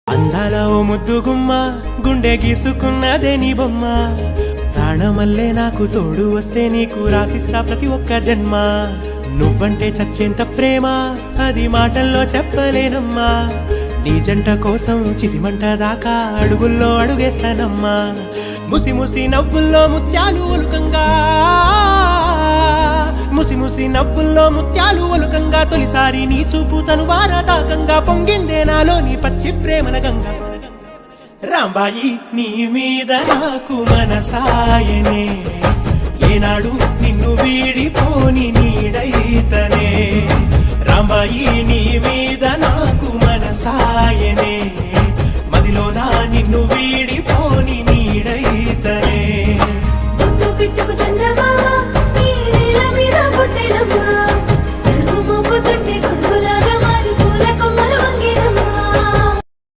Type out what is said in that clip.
అందాల ఓ ముద్దు గుమ్మ గుండె గీసుకున్నదే నీ బొమ్మ ప్రాణమల్లే నాకు తోడు వస్తే నీకు రాసిస్తా ప్రతి ఒక్క జన్మ నువ్వంటే చచ్చేంత ప్రేమ అది మాటల్లో చెప్పలేనమ్మా నీ జంట కోసం చిదిమంట దాకా అడుగుల్లో అడుగేస్తానమ్మా ముసి ముసి నవ్వుల్లో ముత్యాలు ఒలుకంగా ముసి ముసి నవ్వుల్లో ముత్యాలు ఒలుకంగా తొలిసారి నీ చూపు తను వారదాకంగా పొంగిందే నాలో నీ పచ్చి ప్రేమల గంగా రాంబాయి నీ మీద నాకు మనసాయనే ఏనాడు నిన్ను వీడిపోని నీడైతనే రాంబాయి నీ మీద నాకు మనసాయనే